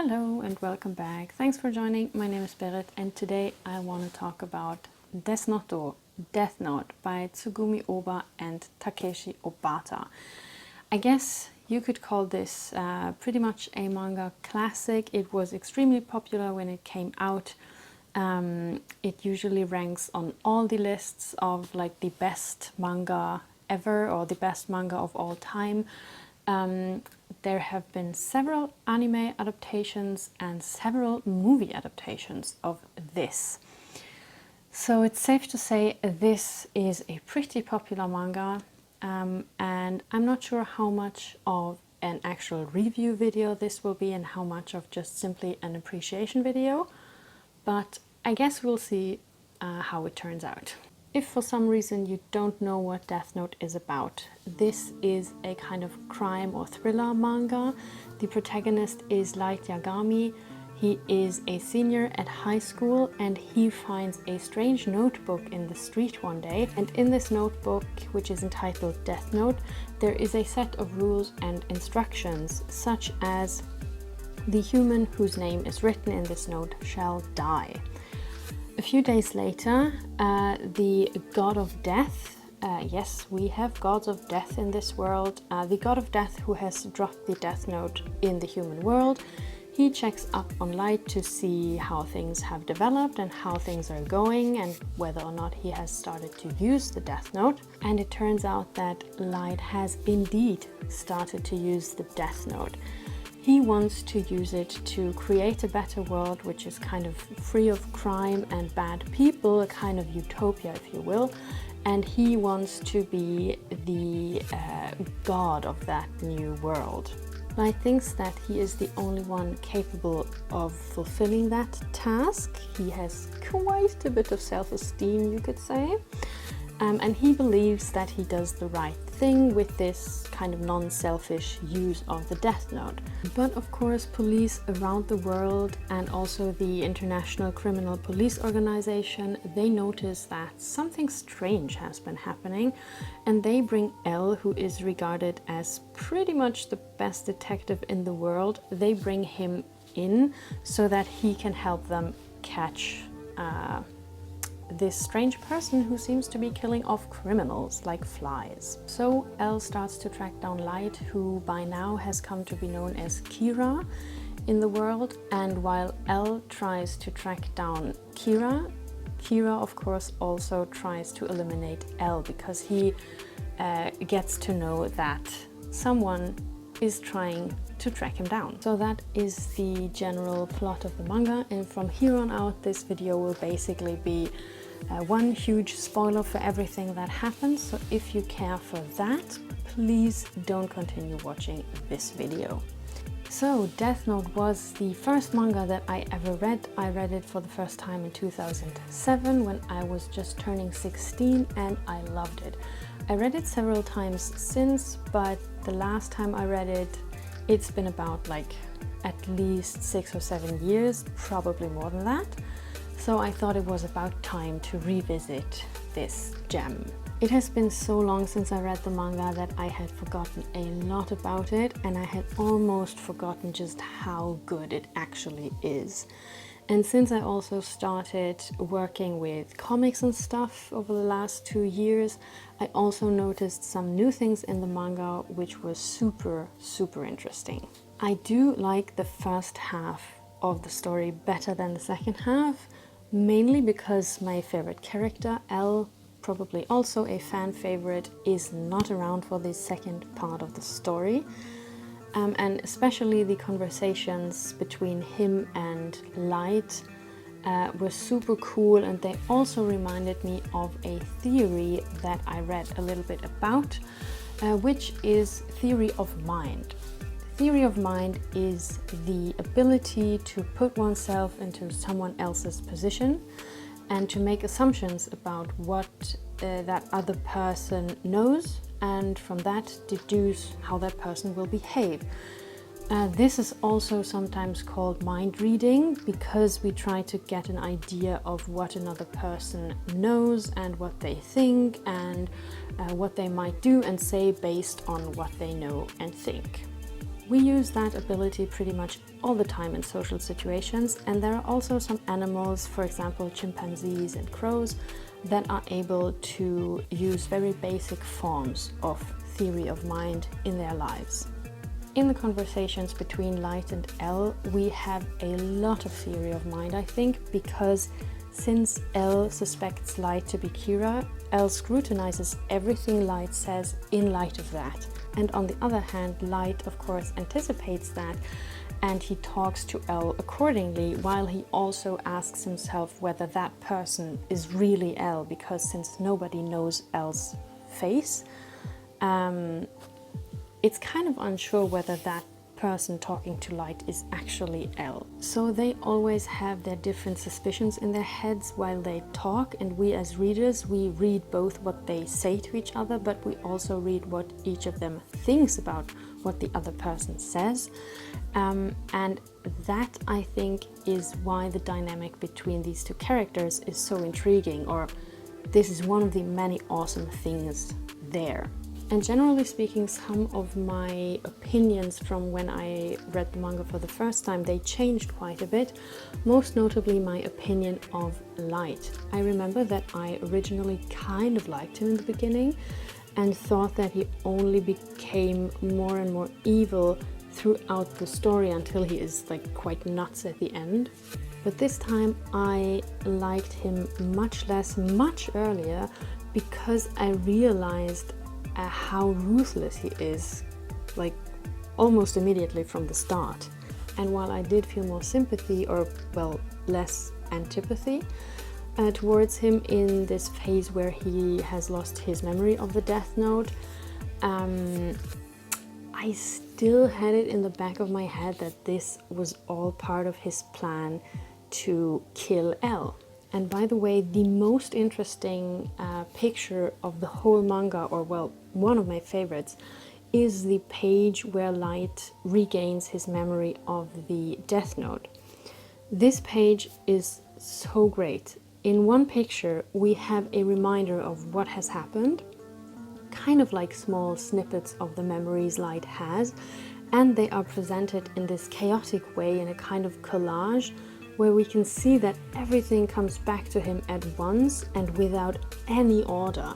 Hello and welcome back. Thanks for joining. My name is Berit and today I want to talk about Desu Nōto, Death Note by Tsugumi Ohba and Takeshi Obata. I guess you could call this pretty much a manga classic. It was extremely popular when it came out. It usually ranks on all the lists of like the best manga ever or the best manga of all time. There have been several anime adaptations and several movie adaptations of this. So it's safe to say this is a pretty popular manga, and I'm not sure how much of an actual review video this will be and how much of just simply an appreciation video, but I guess we'll see how it turns out. If for some reason you don't know what Death Note is about, this is a kind of crime or thriller manga. The protagonist is Light Yagami. He is a senior at high school and he finds a strange notebook in the street one day. And in this notebook, which is entitled Death Note, there is a set of rules and instructions, such as the human whose name is written in this note shall die. A few days later, the god of death, yes, we have gods of death in this world, the god of death who has dropped the death note in the human world, he checks up on Light to see how things have developed and how things are going and whether or not he has started to use the death note. And it turns out that Light has indeed started to use the death note. He wants to use it to create a better world which is kind of free of crime and bad people, a kind of utopia if you will, and he wants to be the god of that new world. Light thinks that he is the only one capable of fulfilling that task. He has quite a bit of self-esteem, you could say. And he believes that he does the right thing with this kind of non-selfish use of the Death Note. But of course, police around the world and also the International Criminal Police Organization, they notice that something strange has been happening, and they bring L, who is regarded as pretty much the best detective in the world. They bring him in so that he can help them catch this strange person who seems to be killing off criminals like flies. So L starts to track down Light, who by now has come to be known as Kira in the world. And while L tries to track down Kira, Kira of course also tries to eliminate L because he gets to know that someone is trying to track him down. So that is the general plot of the manga, and from here on out this video will basically be one huge spoiler for everything that happens. So if you care for that, please don't continue watching this video. So Death Note was the first manga that I ever read. I read it for the first time in 2007 when I was just turning 16 and I loved it. I read it several times since, but the last time I read it, it's been about like at least 6 or 7 years, probably more than that. So I thought it was about time to revisit this gem. It has been so long since I read the manga that I had forgotten a lot about it, and I had almost forgotten just how good it actually is. And since I also started working with comics and stuff over the last 2 years, I also noticed some new things in the manga which was super interesting. I do like the first half of the story better than the second half, mainly because my favorite character, L, probably also a fan favorite, is not around for the second part of the story. And especially the conversations between him and Light were super cool, and they also reminded me of a theory that I read a little bit about, which is theory of mind. Theory of mind is the ability to put oneself into someone else's position and to make assumptions about what that other person knows, and from that deduce how that person will behave. This is also sometimes called mind reading because we try to get an idea of what another person knows and what they think and what they might do and say based on what they know and think. We use that ability pretty much all the time in social situations, and there are also some animals, for example chimpanzees and crows, that are able to use very basic forms of theory of mind in their lives. In the conversations between Light and L, we have a lot of theory of mind, I think, because since L suspects Light to be Kira, L scrutinizes everything Light says in light of that. And on the other hand, Light, of course, anticipates that, and he talks to L accordingly, while he also asks himself whether that person is really L, because since nobody knows L's face, it's kind of unsure whether that person talking to Light is actually L. So they always have their different suspicions in their heads while they talk, and we as readers, we read both what they say to each other, but we also read what each of them thinks about what the other person says. And that, I think, is why the dynamic between these two characters is so intriguing, or this is one of the many awesome things there. And generally speaking, some of my opinions from when I read the manga for the first time, they changed quite a bit. Most notably my opinion of Light. I remember that I originally kind of liked him in the beginning and thought that he only became more and more evil throughout the story until he is like quite nuts at the end. But this time I liked him much less, much earlier, because I realized how ruthless he is, like almost immediately from the start. And while I did feel more sympathy, or well, less antipathy towards him in this phase where he has lost his memory of the Death Note, I still had it in the back of my head that this was all part of his plan to kill L. And by the way, the most interesting picture of the whole manga, or well, one of my favorites, is the page where Light regains his memory of the Death Note. This page is so great. In one picture, we have a reminder of what has happened, kind of like small snippets of the memories Light has, and they are presented in this chaotic way in a kind of collage, where we can see that everything comes back to him at once and without any order.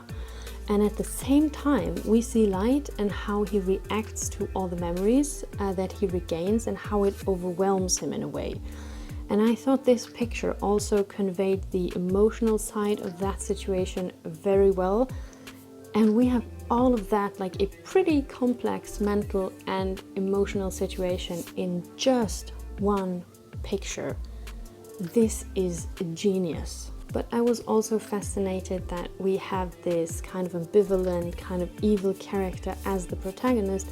And at the same time, we see Light and how he reacts to all the memories that he regains and how it overwhelms him in a way. And I thought this picture also conveyed the emotional side of that situation very well. And we have all of that, like a pretty complex mental and emotional situation in just one picture. This is genius. But I was also fascinated that we have this kind of ambivalent, kind of evil character as the protagonist,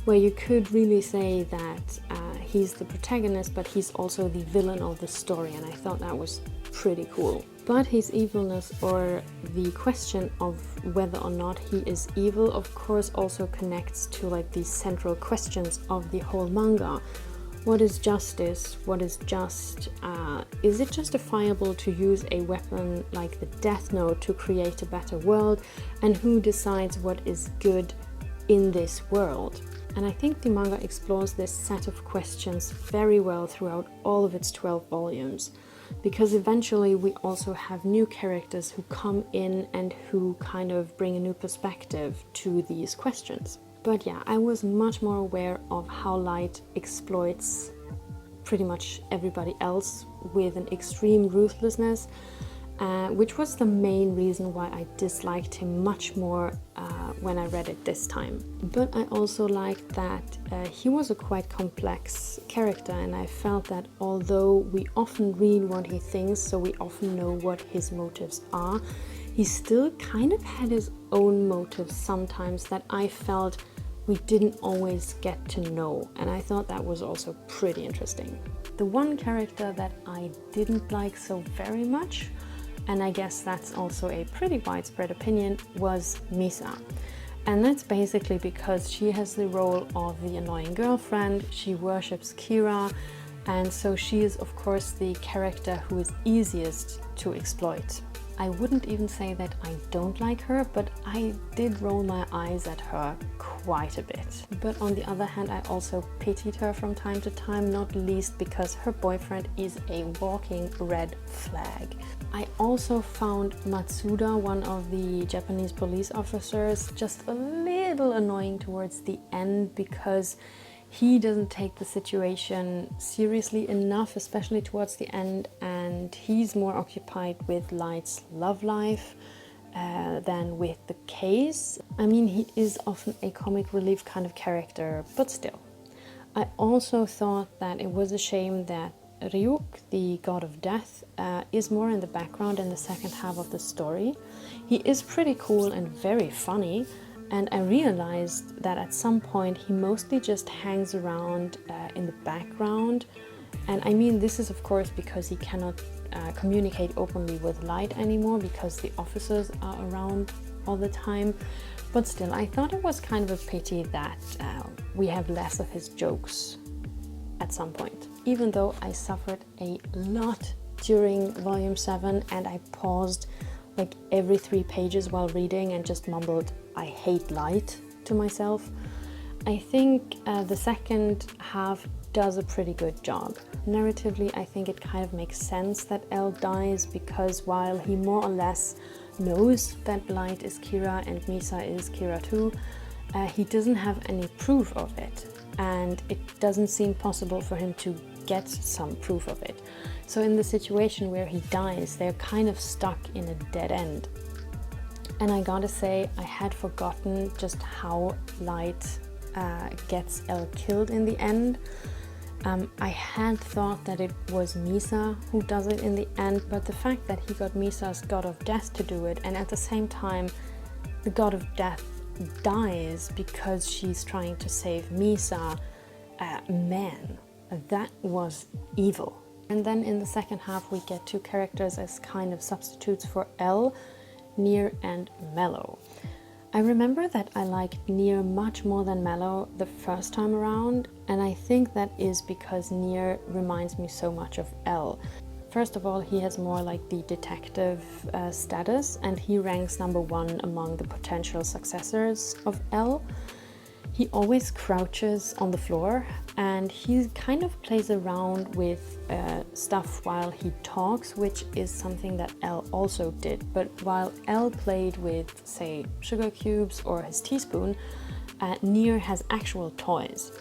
where you could really say that he's the protagonist, but he's also the villain of the story, and I thought that was pretty cool. But his evilness, or the question of whether or not he is evil, of course also connects to like the central questions of the whole manga. What is justice? What is just? Is it justifiable to use a weapon like the Death Note to create a better world? And who decides what is good in this world? And I think the manga explores this set of questions very well throughout all of its 12 volumes. Because eventually we also have new characters who come in and who kind of bring a new perspective to these questions. But yeah, I was much more aware of how Light exploits pretty much everybody else with an extreme ruthlessness, which was the main reason why I disliked him much more when I read it this time. But I also liked that he was a quite complex character, and I felt that although we often read what he thinks, so we often know what his motives are, he still kind of had his own motives sometimes that I felt we didn't always get to know, and I thought that was also pretty interesting. The one character that I didn't like so very much, and I guess that's also a pretty widespread opinion, was Misa. And that's basically because she has the role of the annoying girlfriend, she worships Kira, and so she is of course the character who is easiest to exploit. I wouldn't even say that I don't like her, but I did roll my eyes at her quite a bit. But on the other hand, I also pitied her from time to time, not least because her boyfriend is a walking red flag. I also found Matsuda, one of the Japanese police officers, just a little annoying towards the end because he doesn't take the situation seriously enough, especially towards the end, and he's more occupied with Light's love life than with the case. I mean, he is often a comic relief kind of character, but still. I also thought that it was a shame that Ryuk, the god of death, is more in the background in the second half of the story. He is pretty cool and very funny, and I realized that at some point he mostly just hangs around in the background. And I mean, this is of course because he cannot communicate openly with Light anymore because the officers are around all the time. But still, I thought it was kind of a pity that we have less of his jokes at some point. Even though I suffered a lot during volume 7 and I paused like every 3 pages while reading and just mumbled, "I hate Light" to myself. I think the second half does a pretty good job. Narratively, I think it kind of makes sense that L dies because while he more or less knows that Light is Kira and Misa is Kira too, he doesn't have any proof of it, and it doesn't seem possible for him to get some proof of it. So in the situation where he dies, they're kind of stuck in a dead end. And I gotta say, I had forgotten just how Light gets L killed in the end. I had thought that it was Misa who does it in the end, but the fact that he got Misa's god of death to do it, and at the same time the god of death dies because she's trying to save Misa, man, that was evil. And then in the second half we get 2 characters as kind of substitutes for L, Nier and Mello. I remember that I liked Nier much more than Mello the first time around, and I think that is because Nier reminds me so much of L. First of all, he has more like the detective status, and he ranks number 1 among the potential successors of L. He always crouches on the floor, and he kind of plays around with stuff while he talks, which is something that L also did. But while L played with, say, sugar cubes or his teaspoon, Nier has actual toys.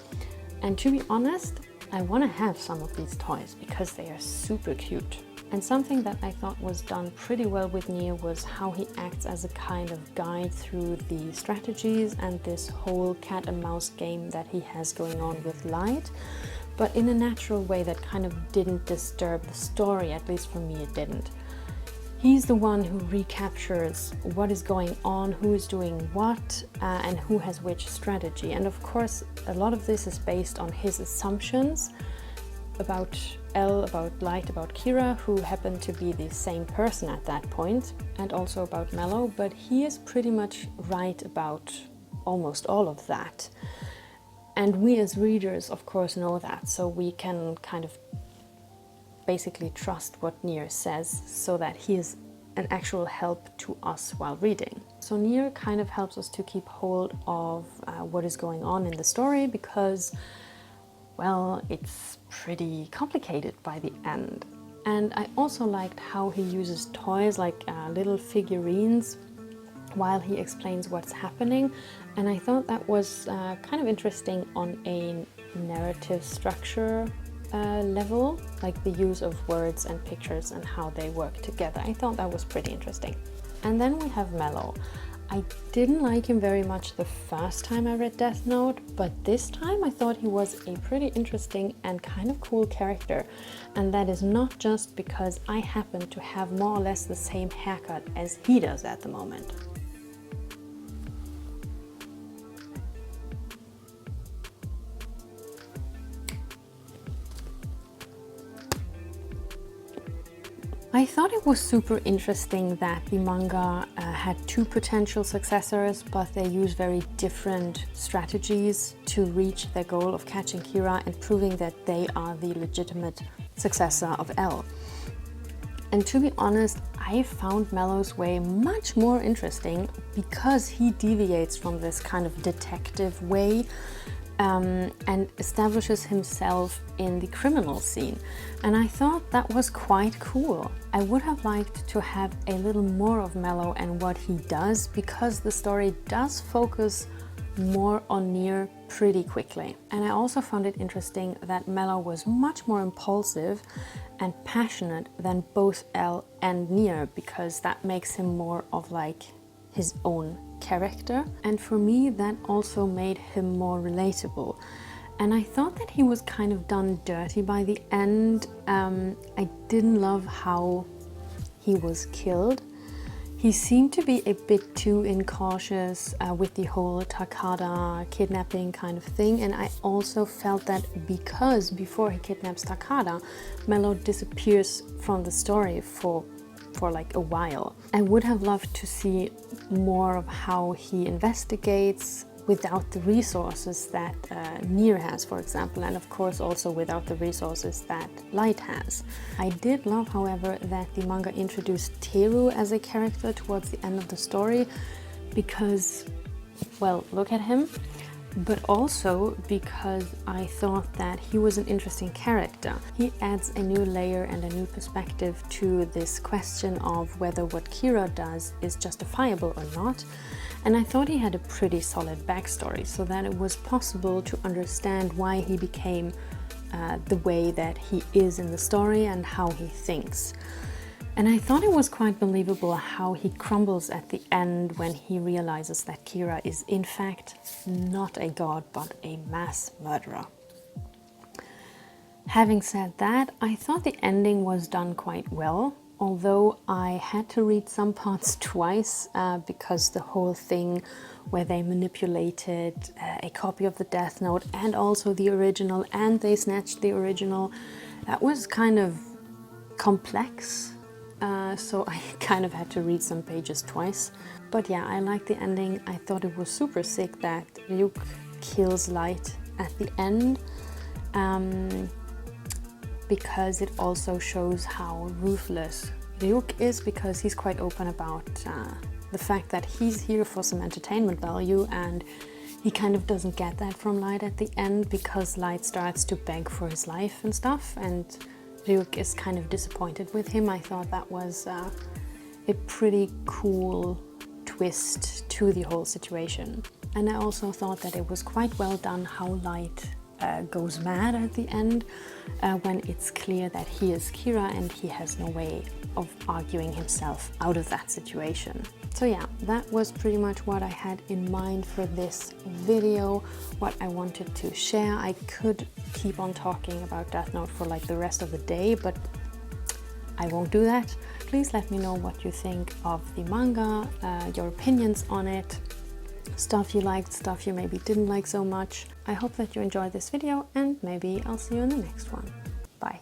And to be honest, I want to have some of these toys because they are super cute. And something that I thought was done pretty well with Nier was how he acts as a kind of guide through the strategies and this whole cat and mouse game that he has going on with Light, but in a natural way that kind of didn't disturb the story, at least for me it didn't. He's the one who recaptures what is going on, who is doing what, and who has which strategy. And of course, a lot of this is based on his assumptions about L, about Light, about Kira, who happen to be the same person at that point, and also about Mello, but he is pretty much right about almost all of that. And we as readers, of course, know that, so we can kind of basically trust what Nier says so that he is an actual help to us while reading. So Nier kind of helps us to keep hold of what is going on in the story because, well, it's pretty complicated by the end. And I also liked how he uses toys like little figurines while he explains what's happening, and I thought that was kind of interesting on a narrative structure level, like the use of words and pictures and how they work together. I thought that was pretty interesting. And then we have Mello. I didn't like him very much the first time I read Death Note, but this time I thought he was a pretty interesting and kind of cool character. And that is not just because I happen to have more or less the same haircut as he does at the moment. I thought it was super interesting that the manga had 2 potential successors, but they use very different strategies to reach their goal of catching Kira and proving that they are the legitimate successor of L. And to be honest, I found Mellow's way much more interesting because he deviates from this kind of detective way and establishes himself in the criminal scene. And I thought that was quite cool. I would have liked to have a little more of Mellow and what he does, because the story does focus more on Nier pretty quickly. And I also found it interesting that Mellow was much more impulsive and passionate than both L and Nier, because that makes him more of like his own character. And for me, that also made him more relatable. And I thought that he was kind of done dirty by the end. I didn't love how he was killed. He seemed to be a bit too incautious with the whole Takada kidnapping kind of thing, and I also felt that because before he kidnaps Takada, Mellow disappears from the story for like a while. I would have loved to see more of how he investigates without the resources that Nier has, for example, and of course also without the resources that Light has. I did love, however, that the manga introduced Teru as a character towards the end of the story, because, well, look at him, but also because I thought that he was an interesting character. He adds a new layer and a new perspective to this question of whether what Kira does is justifiable or not. And I thought he had a pretty solid backstory, so that it was possible to understand why he became the way that he is in the story and how he thinks. And I thought it was quite believable how he crumbles at the end when he realizes that Kira is in fact not a god but a mass murderer. Having said that, I thought the ending was done quite well, although I had to read some parts twice because the whole thing where they manipulated a copy of the Death Note and also the original, and they snatched the original, that was kind of complex. So I kind of had to read some pages twice. But yeah, I liked the ending. I thought it was super sick that Ryuk kills Light at the end, because it also shows how ruthless Ryuk is, because he's quite open about the fact that he's here for some entertainment value, and he kind of doesn't get that from Light at the end, because Light starts to beg for his life and stuff, and Ryuk is kind of disappointed with him. I thought that was a pretty cool twist to the whole situation. And I also thought that it was quite well done how Light goes mad at the end when it's clear that he is Kira and he has no way of arguing himself out of that situation. So yeah, that was pretty much what I had in mind for this video, what I wanted to share. I could keep on talking about Death Note for like the rest of the day, but I won't do that. Please let me know what you think of the manga, your opinions on it, stuff you liked, stuff you maybe didn't like so much. I hope that you enjoyed this video, and maybe I'll see you in the next one. Bye.